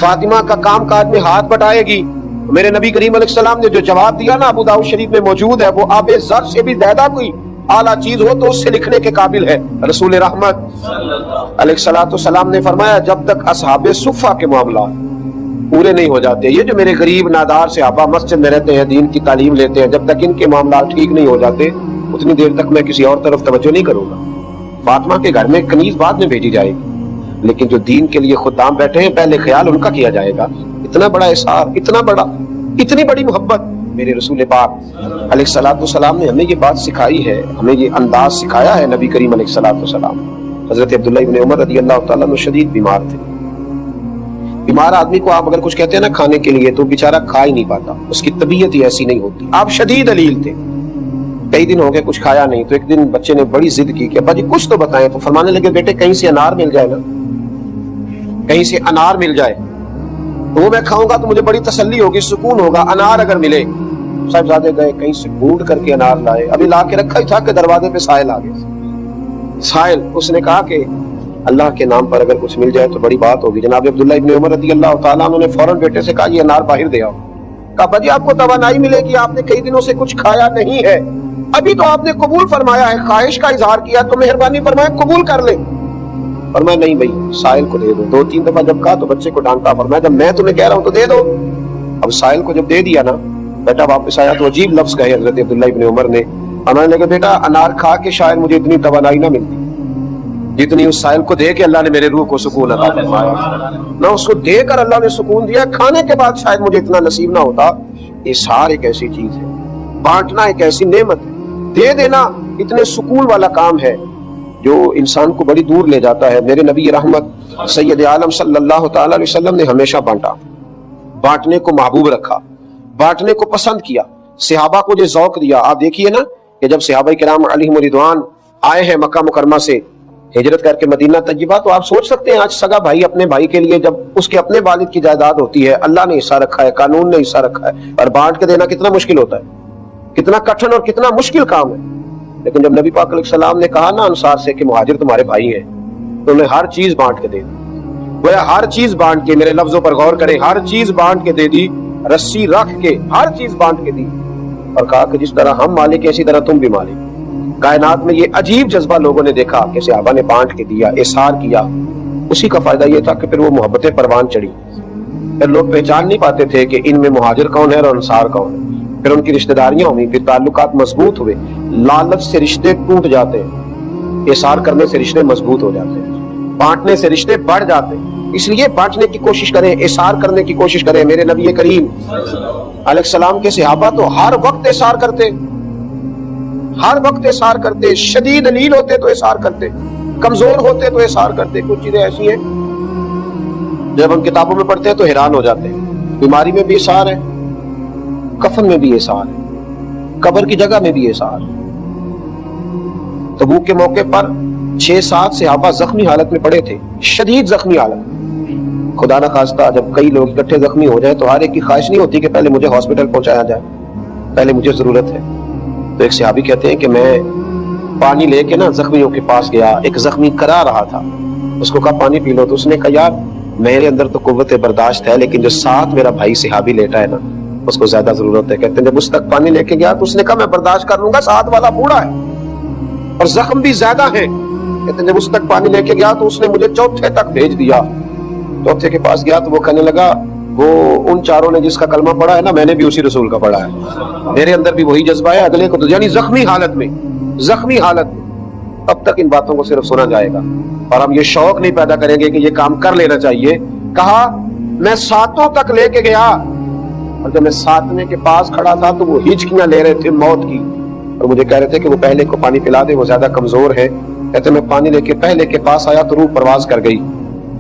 فاطمہ کا کام کاج میں ہاتھ بٹائے گی. میرے نبی کریم علیہ السلام نے جو جواب دیا نا ابو داؤد شریف میں موجود ہے، وہ آب زر سے بھی زیادہ کوئی اعلیٰ چیز ہو تو اس سے لکھنے کے قابل ہے. رسول رحمت علیہ السلام نے فرمایا جب تک اصحاب صفہ کے معاملات پورے نہیں ہو جاتے. یہ جو میرے غریب نادار صحابہ مسجد میں رہتے ہیں, دین کی تعلیم لیتے ہیں, جب تک ان کے معاملات ٹھیک نہیں ہو جاتے اتنی دیر تک میں کسی اور طرف توجہ نہیں کروں گا. فاطمہ کے گھر میں کنیز بعد میں بھیجی جائے گی, لیکن جو دین کے لیے خدام بیٹھے ہیں پہلے خیال ان کا کیا جائے گا. اتنا بڑا احسار, اتنی بڑی محبت. میرے رسول پاک علیہ الصلوۃ والسلام نے ہمیں یہ بات سکھائی ہے, ہمیں یہ انداز سکھایا ہے. نبی کریم علیہ الصلوۃ والسلام, حضرت عبداللہ ابن عمر رضی اللہ تعالیٰ عنہ شدید بیمار تھے. بیمار آدمی کو آپ اگر کچھ کہتے ہیں نا کھانے کے لیے تو بیچارہ کھا ہی نہیں پاتا, اس کی طبیعت ہی ایسی نہیں ہوتی. آپ شدید علیل تھے, کئی دن ہو گئے کچھ کھایا نہیں. تو ایک دن بچے نے بڑی ضد کی کہ ابا جی کچھ تو بتائیں. تو فرمانے لگے بیٹے کہیں سے انار مل جائے نا, کہیں سے انار مل جائے تو وہ میں کھاؤں گا تو مجھے بڑی تسلی ہوگی, سکون ہوگا. انار اگر ملے, صاحبزادے گئے کہیں سے ڈھونڈ کر کے انار لائے, ابھی لا کے رکھا ہی تھا کہ دروازے پہ سائل آ گئے. سائل, اس نے کہا کہ اللہ کے نام پر اگر کچھ مل جائے تو بڑی بات ہوگی. جناب عبداللہ ابن عمر رضی اللہ تعالیٰ عنہ نے فوراً بیٹے سے کہا یہ انار باہر دے آؤ. کہا بھائی آپ کو توانائی ملے گی, آپ نے کئی دنوں سے کچھ کھایا نہیں ہے, ابھی تو آپ نے قبول فرمایا ہے, خواہش کا اظہار کیا, تو مہربانی فرمائے قبول کر لے. فرمایا نہیں بھائی سائل کو دے دو. 2-3 دفعہ جب کہا تو بچے کو ڈانٹا. فرمایا جب میں تمہیں کہہ رہا ہوں تو دے دو. اب سائل کو جب دے دیا نا, بیٹا واپس آیا تو عجیب لفظ کہے حضرت عبداللہ ابن عمر نے. فرمانے لگے بیٹا انار کھا کے شاید مجھے اتنی توانائی نہ ملتی جتنی اس سائل کو دے کے اللہ نے میرے روح کو سکون عطا فرمایا. نہ اس کو دے کر اللہ نے سکون دیا, کھانے کے بعد شاید مجھے اتنا نصیب نہ ہوتا. احسار ایک ایسی چیز ہے, بانٹنا ایک ایسی نعمت ہے, دے دینا اتنے سکون والا کام ہے جو انسان کو بڑی دور لے جاتا ہے. میرے نبی رحمت سید عالم صلی اللہ تعالی علیہ وسلم نے ہمیشہ بانٹا, بانٹنے کو محبوب رکھا, بانٹنے کو پسند کیا, صحابہ کو جو ذوق دیا. آپ دیکھیے نا کہ جب صحابہ کرام علیہم رضوان آئے ہیں مکہ مکرمہ سے ہجرت کر کے مدینہ طیبہ, تو آپ سوچ سکتے ہیں آج سگا بھائی اپنے بھائی کے لیے جب اس کے اپنے والد کی جائیداد ہوتی ہے, اللہ نے حصہ رکھا ہے, قانون نے حصہ رکھا ہے, اور بانٹ کے دینا کتنا مشکل ہوتا ہے, کتنا کٹھن اور کتنا مشکل کام ہے. لیکن جب نبی پاک علیہ السلام نے کہا نا انصار سے کہ مہاجر تمہارے بھائی ہیں, تو انہیں ہر چیز بانٹ کے دے دی. وہ ہر چیز بانٹ کے, میرے لفظوں پر غور کریں, ہر چیز بانٹ کے دے دی, رسی رکھ کے ہر چیز بانٹ کے دی, اور کہا کہ جس طرح ہم مالک اسی طرح تم بھی مالک. کائنات میں یہ عجیب جذبہ لوگوں نے دیکھا کہ صحابہ نے بانٹ کے دیا, احسار کیا. اسی کا فائدہ یہ تھا کہ پھر وہ محبت پروان چڑھی. پھر لوگ پہچان نہیں پاتے تھے کہ ان میں مہاجر کون ہے اور انصار کون ہے. پھر ان کی رشتہ داریاں ہوئی, پھر تعلقات مضبوط ہوئے. لالچ سے رشتے ٹوٹ جاتے ہیں, احسار کرنے سے رشتے مضبوط ہو جاتے ہیں, بانٹنے سے رشتے بڑھ جاتے ہیں. اس لیے بانٹنے کی کوشش کریں, احسار کرنے کی کوشش کریں. میرے نبی کریم علیہ السلام کے صحابہ تو ہر وقت احسار کرتے, ہر وقت احسار کرتے. شدید علیل ہوتے تو احسار کرتے, کمزور ہوتے تو احسار کرتے. کچھ چیزیں ایسی ہیں جب ہم کتابوں میں پڑھتے ہیں تو حیران ہو جاتے ہیں. بیماری میں بھی احسار ہے, کفن میں بھی احسار ہے, قبر کی جگہ میں بھی احسار ہے. تبوک کے موقع پر 6-7 صحابہ زخمی حالت میں پڑے تھے, شدید زخمی حالت. خدا نہ خواستہ جب کئی لوگ اکٹھے زخمی ہو جائیں تو ہر ایک کی خواہش نہیں ہوتی کہ پہلے مجھے ہاسپٹل پہنچایا جائے, پہلے مجھے ضرورت ہے. تو ایک صحابی کہتے ہیں کہ میں پانی لے کے نا زخمیوں کے پاس گیا, ایک زخمی کرا رہا تھا, اس کو کہا پانی پی لو. تو اس نے کہا یار میرے اندر تو قوت برداشت ہے, لیکن جو ساتھ میرا بھائی صحابی لیٹا ہے نا اس کو زیادہ ضرورت ہے. کہتے ہیں جب اس تک پانی لے کے گیا تو اس نے کہا میں برداشت کر لوں گا, ساتھ والا بوڑھا ہے اور زخم بھی زیادہ ہے. کہتے ہیں جب اس تک پانی لے کے گیا تو اس نے مجھے چوتھے تک بھیج دیا. چوتھے کے پاس گیا تو وہ کہنے لگا وہ ان چاروں نے جس کا کلمہ پڑھا ہے نا میں نے بھی اسی رسول کا پڑھا ہے, میرے اندر بھی وہی جذبہ ہے. اگلے کو تو یعنی زخمی حالت میں, زخمی حالت میں. اب تک ان باتوں کو صرف سنا جائے گا اور ہم یہ شوق نہیں پیدا کریں گے کہ یہ کام کر لینا چاہیے. کہا میں 7 تک لے کے گیا, اور جب میں 7ویں کے پاس کھڑا تھا تو وہ ہچکیاں لے رہے تھے موت کی, اور مجھے کہہ رہے تھے کہ وہ پہلے کو پانی پلا دے, وہ زیادہ کمزور ہے. کہتے میں پانی لے کے پہلے کے پاس آیا تو روح پرواز کر گئی,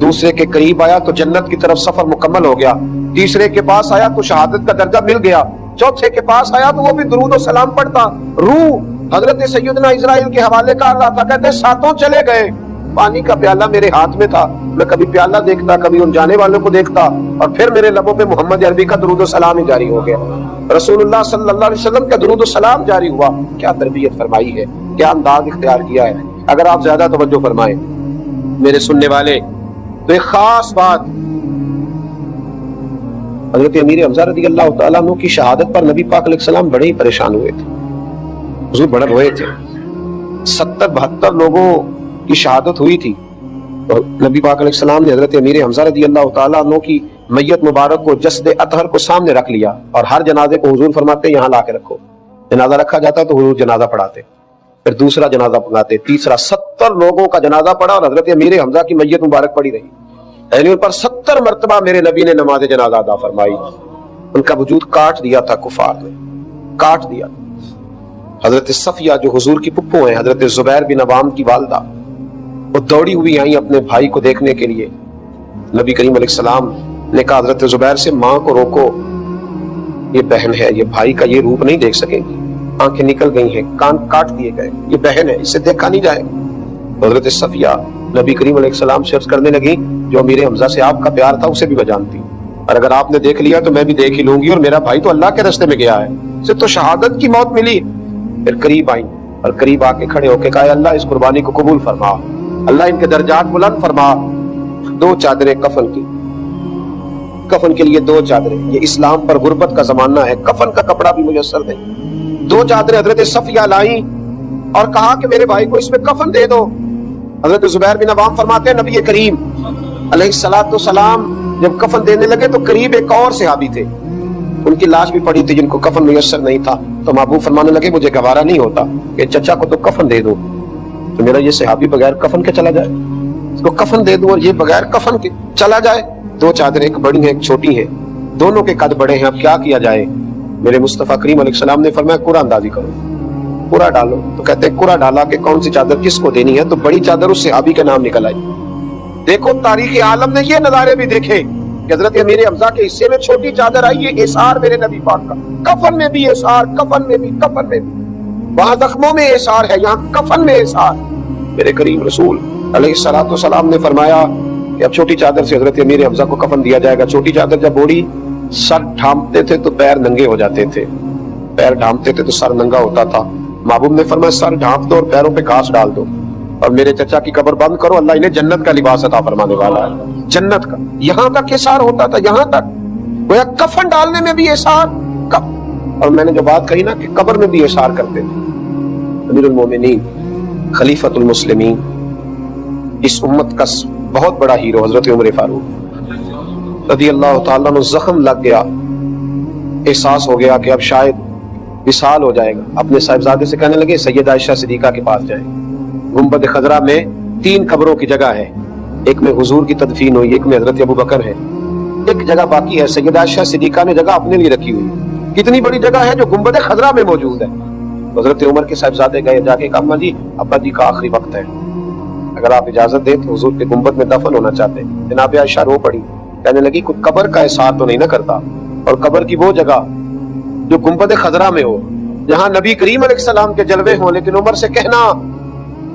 دوسرے کے قریب آیا تو جنت کی طرف سفر مکمل ہو گیا, تیسرے کے پاس آیا تو شہادت کا درجہ مل گیا, چوتھے کے پاس آیا تو وہ بھی درود و سلام پڑھتا. روح حضرت سیدنا اسرائیل کے حوالے کر رہا تھا. کہتے 7 چلے گئے, پانی کا پیالہ میرے ہاتھ میں تھا, میں کبھی پیالہ دیکھتا کبھی ان جانے والوں کو دیکھتا, اور پھر میرے لبوں پہ محمد عربی کا درود و سلام ہی جاری ہو گیا, رسول اللہ صلی اللہ علیہ وسلم کا درود و سلام جاری ہوا. کیا تربیت فرمائی ہے, کیا انداز اختیار کیا ہے. اگر آپ زیادہ توجہ فرمائیں میرے سننے والے تو ایک خاص بات, حضرت امیر حمزہ رضی اللہ تعالیٰ عنہ کی شہادت پر نبی پاک علیہ السلام بڑے ہی پریشان ہوئے تھے, حضور بڑے روئے تھے. 70-72 لوگوں کی شہادت ہوئی تھی, اور نبی پاک علیہ السلام نے حضرت امیر حمزہ رضی اللہ تعالیٰ عنہ کی میت مبارک کو جسد اطہر کو سامنے رکھ لیا اور ہر جنازے کو حضور فرماتے یہاں لا کے رکھو. جنازہ رکھا جاتا تو حضور جنازہ پڑھاتے, پھر دوسرا جنازہ پڑھاتے, تیسرا. 70 لوگوں کا جنازہ پڑھا اور حضرت امیر حمزہ کی میت مبارک پڑی رہی. یعنی ان پر 70 مرتبہ میرے نبی نے نماز جنازہ ادا فرمائی. ان کا وجود کاٹ دیا تھا کفار نے, کاٹ دیا. حضرت صفیہ جو حضور کی پھپھو ہیں, حضرت زبیر بن عوام کی والدہ, وہ دوڑی ہوئی آئیں اپنے بھائی کو دیکھنے کے لیے. نبی کریم علیہ السلام نے کہا حضرت زبیر سے, ماں کو روکو, یہ بہن ہے, یہ بھائی کا یہ روپ نہیں دیکھ سکیں گی, آنکھیں نکل گئی ہیں, کان کاٹ دیے گئے, یہ بہن ہے, اسے دیکھا نہیں جائے گا. حضرت صفیہ نبی کریم علیہ السلام سے عرض کرنے لگی, جو امیر حمزہ سے آپ کا پیار تھا اسے بھی میں جانتی ہوں, اور اگر آپ نے دیکھ لیا تو میں بھی دیکھ ہی لوں گی, اور میرا بھائی تو اللہ کے راستے میں گیا ہے, اسے تو شہادت کی موت ملی. پھر قریب آئیں اور قریب آ کے کھڑے ہو کے کہا, اللہ اس قربانی کو قبول فرما, اللہ ان کے درجات بلند فرما. 2 چادریں کفن کی, کفن کے لیے 2 چادریں. یہ اسلام پر غربت کا زمانہ ہے, کفن کا کپڑا بھی میسر نہیں. 2 چادریں حضرت صفیہ لائیں اور کہا کہ میرے بھائی کو اس میں کفن دے دو. حضرت زبیر بن عوام فرماتے ہیں نبی کریم علیہ الصلوۃ والسلام جب کفن دینے لگے تو قریب ایک اور صحابی تھے, ان کی لاش بھی پڑی تھی جن کو کفن میسر نہیں تھا. تو محبوب فرمانے لگے, مجھے گوارا نہیں ہوتا کہ چچا کو تو کفن دے دو, تو میرا یہ صحابی بغیر کفن کے چلا جائے, اس کو کفن دے دوں اور یہ بغیر کفن کے چلا جائے. 2 چادریں, ایک بڑی ہیں ایک چھوٹی ہے, دونوں کے قد بڑے ہیں, اب کیا کیا جائے. میرے مصطفیٰ کریم علیہ السلام نے فرمایا قرآن اندازی کرو, قرآن ڈالو. تو کہتے ہیں قرآن ڈالا کہ کون سی چادر کس کو دینی ہے, تو بڑی چادر اس صحابی کے نام نکل آئی. دیکھو تاریخ عالم نے یہ نظارے بھی دیکھے کہ حضرت امیر حمزہ کے حصے میں چھوٹی چادر آئی, یہ احسار میرے نبی پاک کا, کفن میں بھی احسار, کفن میں بھی, کفن میں بھی. وہاں زخموں میں احسار ہے, یہاں کفن میں احسار. میرے کریم رسول علیہ الصلوۃ والسلام نے فرمایا کہ اب چھوٹی چادر سے حضرت امیر حمزہ کو کفن دیا جائے گا. چھوٹی چادر جب اوڑھی, سر ڈھانپتے تھے تو پیر ننگے ہو جاتے تھے, پیر ڈھانپتے تھے تو سر ننگا ہوتا تھا. محبوب نے فرمایا سر ڈھانپ دو اور پیروں پہ گھاس ڈال دو, اور میرے چچا کی قبر بند کرو, اللہ انہیں جنت کا لباس عطا فرمانے والا ہے, جنت کا. یہاں تک احسار ہوتا تھا, یہاں تک گویا کفن ڈالنے میں بھی احسار. اور میں نے جو بات کہی نا کہ قبر میں بھی احسار کرتے تھے. امیر المومنین خلیفۃ المسلمین, اس امت کا بہت بڑا ہیرو حضرت عمر فاروق رضی اللہ تعالیٰ عنہ, زخم لگ گیا, احساس ہو گیا کہ اب شاید وصال ہو جائے گا. اپنے صاحبزادے سے کہنے لگے سیدہ عائشہ صدیقہ کے پاس جائیں. گنبد خضرا میں 3 قبروں کی جگہ ہے, ایک میں حضور کی تدفین ہوئی, ایک میں حضرت ابو بکر ہے, ایک جگہ باقی ہے سیدہ عائشہ صدیقہ نے جگہ اپنے لیے رکھی ہوئی. کتنی بڑی جگہ ہے جو گنبد خضرا میں موجود ہے. حضرت عمر کے صاحبزادے گئے, جا کے کہا اما جی ابا جی کا آخری وقت ہے, اگر آپ اجازت دیں تو حضور کے گنبد میں دفن ہونا چاہتے ہیں. جناب عائشہ رو پڑی, کہنے لگی کوئی قبر کا احسار تو نہیں نہ کرتا, اور قبر کی وہ جگہ جو گنبد خضرا میں ہو جہاں نبی کریم علیہ السلام کے جلوے ہوں. لیکن عمر سے کہنا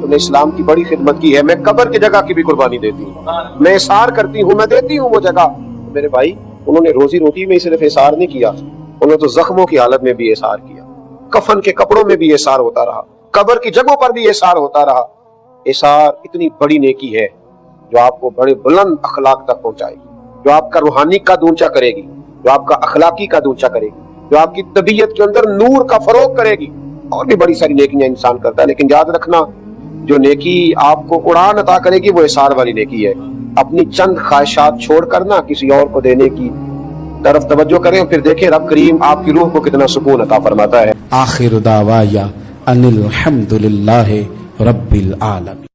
تم نے اسلام کی بڑی خدمت کی ہے, میں قبر کی جگہ کی بھی قربانی دیتی ہوں, میں احسار کرتی ہوں, میں دیتی ہوں وہ جگہ. میرے بھائی انہوں نے روزی روٹی میں صرف احسار نہیں کیا, انہوں نے تو زخموں کی حالت میں بھی احسار کیا, کفن کے کپڑوں میں بھی احسار ہوتا رہا, قبر کی جگہوں پر بھی احسار ہوتا رہا. احسار اتنی بڑی نیکی ہے جو آپ کو بڑے بلند اخلاق تک پہنچائے گی, جو آپ کا روحانی قد اونچا کرے گی, جو آپ کا اخلاقی قد اونچا کرے گی, جو آپ کی طبیعت کے اندر نور کا فروغ کرے گی. اور بھی بڑی ساری نیکیاں انسان کرتا ہے, لیکن یاد رکھنا جو نیکی آپ کو اڑان عطا کرے گی وہ احسار والی نیکی ہے. اپنی چند خواہشات چھوڑ کر نہ کسی اور کو دینے کی طرف توجہ کریں, پھر دیکھیں رب کریم آپ کی روح کو کتنا سکون عطا فرماتا ہے. آخر دعوایا ان الحمد للہ رب العالمین.